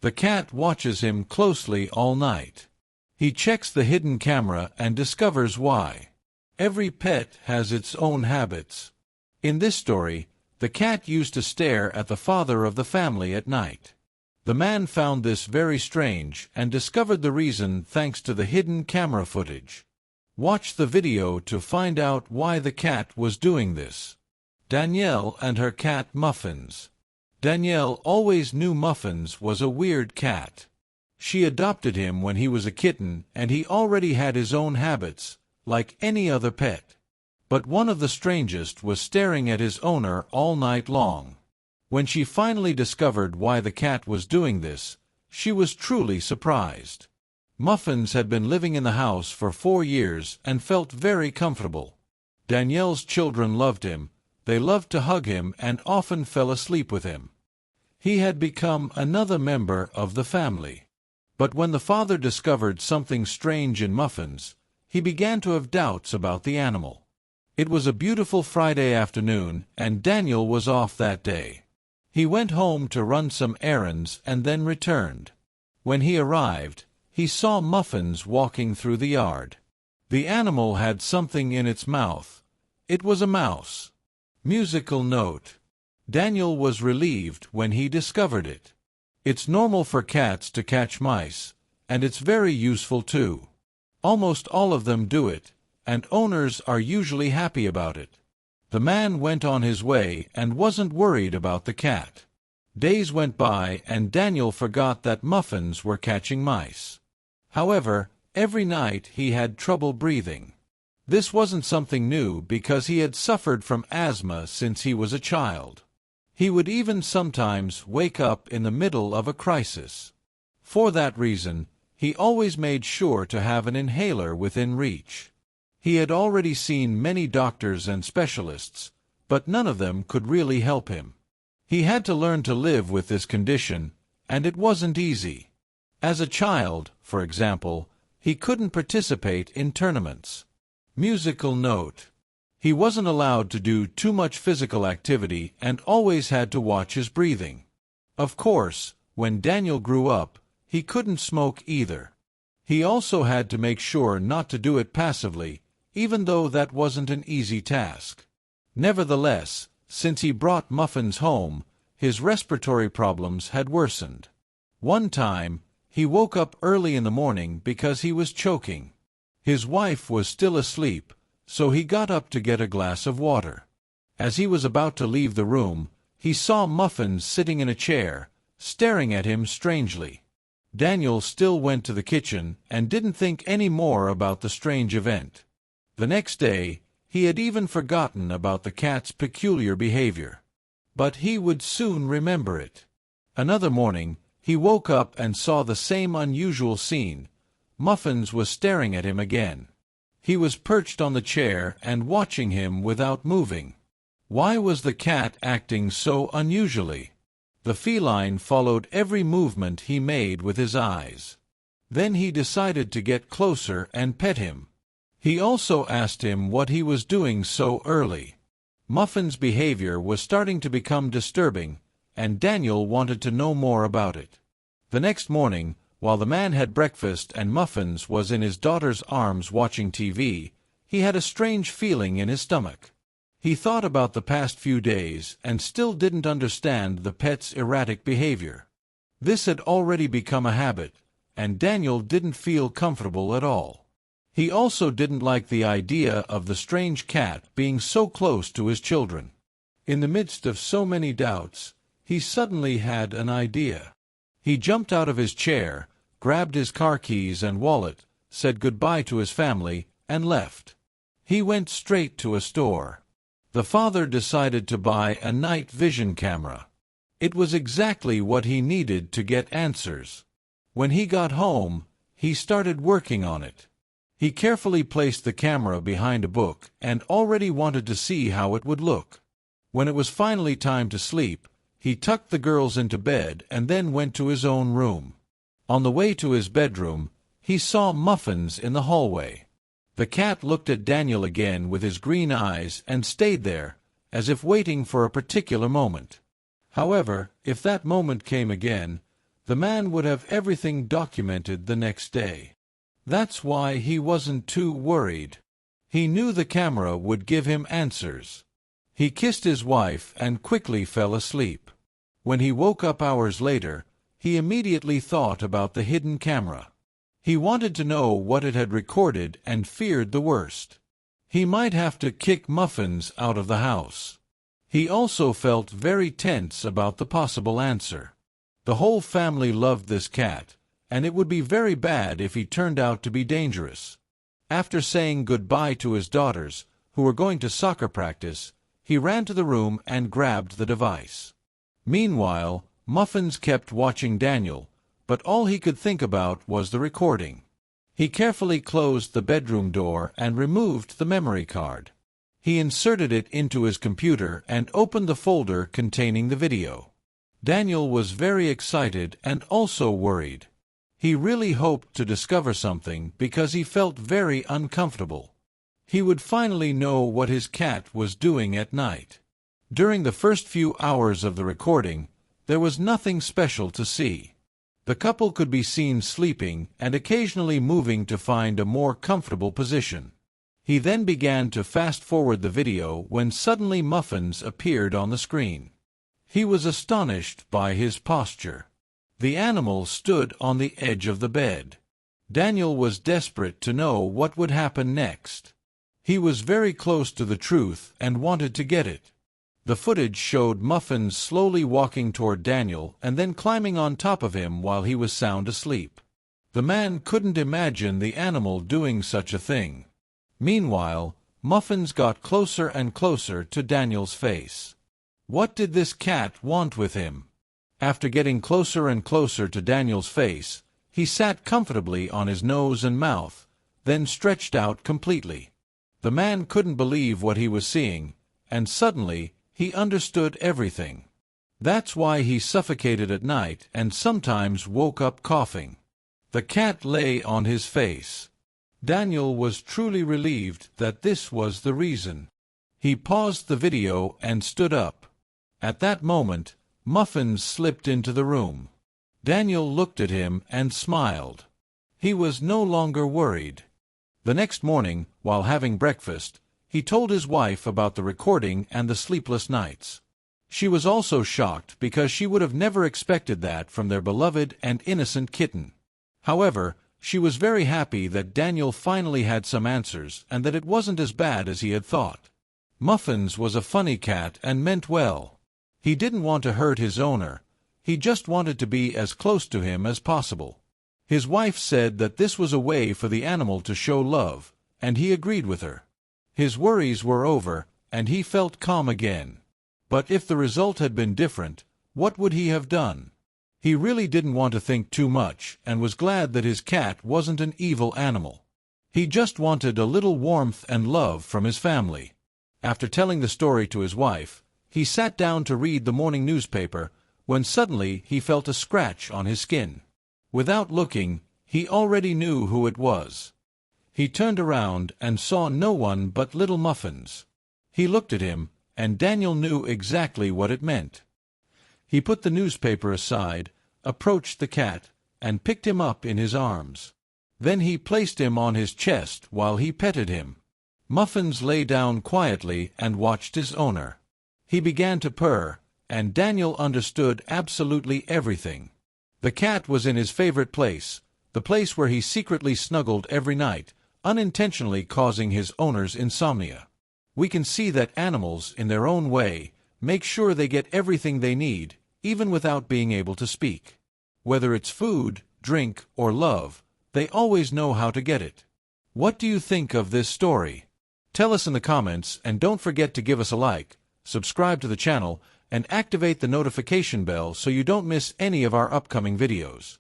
The cat watches him closely all night. He checks the hidden camera and discovers why. Every pet has its own habits. In this story, the cat used to stare at the father of the family at night. The man found this very strange and discovered the reason thanks to the hidden camera footage. Watch the video to find out why the cat was doing this. Danielle and her cat Muffins. Danielle always knew Muffins was a weird cat. She adopted him when he was a kitten and he already had his own habits, like any other pet. But one of the strangest was staring at his owner all night long. When she finally discovered why the cat was doing this, she was truly surprised. Muffins had been living in the house for 4 years and felt very comfortable. Danielle's children loved him. They loved to hug him and often fell asleep with him. He had become another member of the family. But when the father discovered something strange in Muffins, he began to have doubts about the animal. It was a beautiful Friday afternoon, and Daniel was off that day. He went home to run some errands and then returned. When he arrived, he saw Muffins walking through the yard. The animal had something in its mouth. It was a mouse. Musical note. Daniel was relieved when he discovered it. It's normal for cats to catch mice, and it's very useful too. Almost all of them do it, and owners are usually happy about it. The man went on his way and wasn't worried about the cat. Days went by and Daniel forgot that Muffins were catching mice. However, every night he had trouble breathing. This wasn't something new because he had suffered from asthma since he was a child. He would even sometimes wake up in the middle of a crisis. For that reason, he always made sure to have an inhaler within reach. He had already seen many doctors and specialists, but none of them could really help him. He had to learn to live with this condition, and it wasn't easy. As a child, for example, he couldn't participate in tournaments. Musical note. He wasn't allowed to do too much physical activity and always had to watch his breathing. Of course, when Daniel grew up, he couldn't smoke either. He also had to make sure not to do it passively, even though that wasn't an easy task. Nevertheless, since he brought Muffins home, his respiratory problems had worsened. One time, he woke up early in the morning because he was choking. His wife was still asleep, so he got up to get a glass of water. As he was about to leave the room, he saw Muffins sitting in a chair, staring at him strangely. Daniel still went to the kitchen and didn't think any more about the strange event. The next day, he had even forgotten about the cat's peculiar behavior. But he would soon remember it. Another morning, he woke up and saw the same unusual scene. Muffins was staring at him again. He was perched on the chair and watching him without moving. Why was the cat acting so unusually? The feline followed every movement he made with his eyes. Then he decided to get closer and pet him. He also asked him what he was doing so early. Muffin's behavior was starting to become disturbing, and Daniel wanted to know more about it. The next morning, while the man had breakfast and Muffins was in his daughter's arms watching TV, he had a strange feeling in his stomach. He thought about the past few days and still didn't understand the pet's erratic behavior. This had already become a habit, and Daniel didn't feel comfortable at all. He also didn't like the idea of the strange cat being so close to his children. In the midst of so many doubts, he suddenly had an idea. He jumped out of his chair, grabbed his car keys and wallet, said goodbye to his family, and left. He went straight to a store. The father decided to buy a night vision camera. It was exactly what he needed to get answers. When he got home, he started working on it. He carefully placed the camera behind a book and already wanted to see how it would look. When it was finally time to sleep, he tucked the girls into bed and then went to his own room. On the way to his bedroom, he saw Muffins in the hallway. The cat looked at Daniel again with his green eyes and stayed there, as if waiting for a particular moment. However, if that moment came again, the man would have everything documented the next day. That's why he wasn't too worried. He knew the camera would give him answers. He kissed his wife and quickly fell asleep. When he woke up hours later, he immediately thought about the hidden camera. He wanted to know what it had recorded and feared the worst. He might have to kick Muffins out of the house. He also felt very tense about the possible answer. The whole family loved this cat, and it would be very bad if he turned out to be dangerous. After saying goodbye to his daughters, who were going to soccer practice, he ran to the room and grabbed the device. Meanwhile, Muffins kept watching Daniel, but all he could think about was the recording. He carefully closed the bedroom door and removed the memory card. He inserted it into his computer and opened the folder containing the video. Daniel was very excited and also worried. He really hoped to discover something because he felt very uncomfortable. He would finally know what his cat was doing at night. During the first few hours of the recording, there was nothing special to see. The couple could be seen sleeping and occasionally moving to find a more comfortable position. He then began to fast-forward the video when suddenly Muffins appeared on the screen. He was astonished by his posture. The animal stood on the edge of the bed. Daniel was desperate to know what would happen next. He was very close to the truth and wanted to get it. The footage showed Muffins slowly walking toward Daniel and then climbing on top of him while he was sound asleep. The man couldn't imagine the animal doing such a thing. Meanwhile, Muffins got closer and closer to Daniel's face. What did this cat want with him? After getting closer and closer to Daniel's face, he sat comfortably on his nose and mouth, then stretched out completely. The man couldn't believe what he was seeing, and suddenly, he understood everything. That's why he suffocated at night and sometimes woke up coughing. The cat lay on his face. Daniel was truly relieved that this was the reason. He paused the video and stood up. At that moment, Muffins slipped into the room. Daniel looked at him and smiled. He was no longer worried. The next morning, while having breakfast, he told his wife about the recording and the sleepless nights. She was also shocked because she would have never expected that from their beloved and innocent kitten. However, she was very happy that Daniel finally had some answers and that it wasn't as bad as he had thought. Muffins was a funny cat and meant well. He didn't want to hurt his owner. He just wanted to be as close to him as possible. His wife said that this was a way for the animal to show love, and he agreed with her. His worries were over, and he felt calm again. But if the result had been different, what would he have done? He really didn't want to think too much, and was glad that his cat wasn't an evil animal. He just wanted a little warmth and love from his family. After telling the story to his wife, he sat down to read the morning newspaper, when suddenly he felt a scratch on his skin. Without looking, he already knew who it was. He turned around and saw no one but little Muffins. He looked at him, and Daniel knew exactly what it meant. He put the newspaper aside, approached the cat, and picked him up in his arms. Then he placed him on his chest while he petted him. Muffins lay down quietly and watched his owner. He began to purr, and Daniel understood absolutely everything. The cat was in his favorite place, the place where he secretly snuggled every night, unintentionally causing his owner's insomnia. We can see that animals, in their own way, make sure they get everything they need, even without being able to speak. Whether it's food, drink, or love, they always know how to get it. What do you think of this story? Tell us in the comments, and don't forget to give us a like, subscribe to the channel, and activate the notification bell so you don't miss any of our upcoming videos.